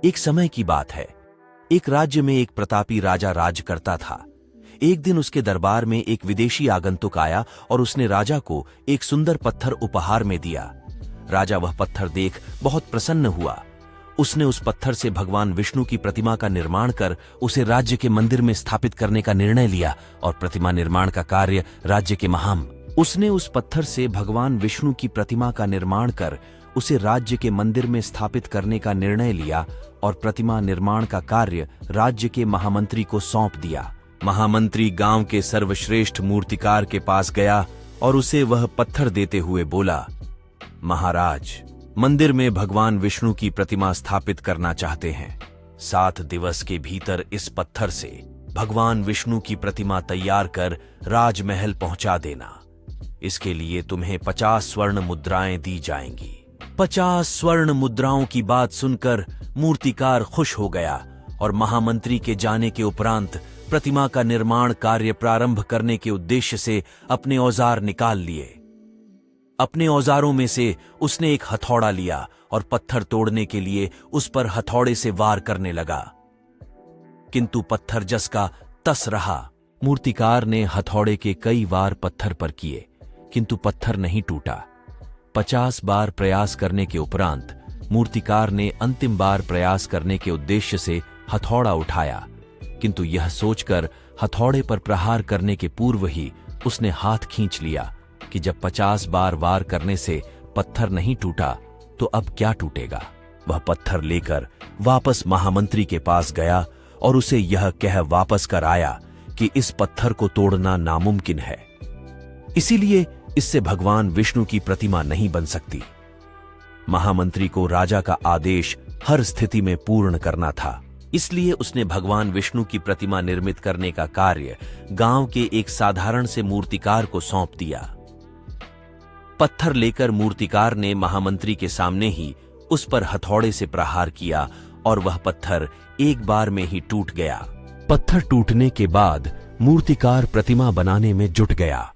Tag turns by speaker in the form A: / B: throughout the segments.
A: एक समय की बात है। एक राज्य में एक प्रतापी राजा राज करता था। एक दिन उसके दरबार में एक विदेशी आगंतुक आया और उसने राजा को एक सुंदर पत्थर उपहार में दिया। राजा वह पत्थर देख बहुत प्रसन्न हुआ। उसने उस पत्थर से भगवान विष्णु की प्रतिमा का निर्माण कर उसे राज्य के मंदिर में स्थापित करने का निर्णय लिया और प्रतिमा निर्माण का कार्य राज्य के उसने उस पत्थर से भगवान विष्णु की प्रतिमा का निर्माण कर उसे राज्य के मंदिर में स्थापित करने का निर्णय लिया और प्रतिमा निर्माण का कार्य राज्य के महामंत्री को सौंप दिया। महामंत्री गांव के सर्वश्रेष्ठ मूर्तिकार के पास गया और उसे वह पत्थर देते हुए बोला, महाराज, मंदिर में भगवान विष्णु की प्रतिमा स्थापित करना चाहते हैं। 7 दिवस के भीतर इस पत्थर से भगवान विष्णु की प्रतिमा तैयार कर राजमहल पहुंचा देना। इसके लिए तुम्हें 50 स्वर्ण मुद्राएं दी जाएंगी। 50 स्वर्ण मुद्राओं की बात सुनकर मूर्तिकार खुश हो गया और महामंत्री के जाने के उपरांत प्रतिमा का निर्माण कार्य प्रारंभ करने के उद्देश्य से अपने औजार निकाल लिए। अपने औजारों में से उसने एक हथौड़ा लिया और पत्थर तोड़ने के लिए उस पर हथौड़े से वार करने लगा, किंतु पत्थर जस का तस रहा। मूर्तिकार ने हथौड़े के कई वार पत्थर पर किए, किंतु पत्थर नहीं टूटा। 50 बार प्रयास करने के उपरांत मूर्तिकार ने अंतिम बार प्रयास करने के उद्देश्य से हथौड़ा उठाया, किंतु यह सोचकर हथौड़े पर प्रहार करने के पूर्व ही उसने हाथ खींच लिया कि जब 50 बार वार करने से पत्थर नहीं टूटा तो अब क्या टूटेगा। वह पत्थर लेकर वापस महामंत्री के पास गया और उसे यह कह वापस कर आया कि इस पत्थर को तोड़ना नामुमकिन है, इसीलिए इससे भगवान विष्णु की प्रतिमा नहीं बन सकती। महामंत्री को राजा का आदेश हर स्थिति में पूर्ण करना था, इसलिए उसने भगवान विष्णु की प्रतिमा निर्मित करने का कार्य गांव के एक साधारण से मूर्तिकार को सौंप दिया। पत्थर लेकर मूर्तिकार ने महामंत्री के सामने ही उस पर हथौड़े से प्रहार किया और वह पत्थर एक बार में ही टूट गया। पत्थर टूटने के बाद मूर्तिकार प्रतिमा बनाने में जुट गया।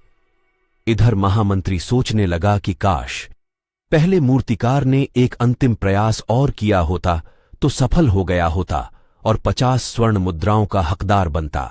A: इधर महामंत्री सोचने लगा कि काश पहले मूर्तिकार ने एक अंतिम प्रयास और किया होता तो सफल हो गया होता और 50 स्वर्ण मुद्राओं का हकदार बनता।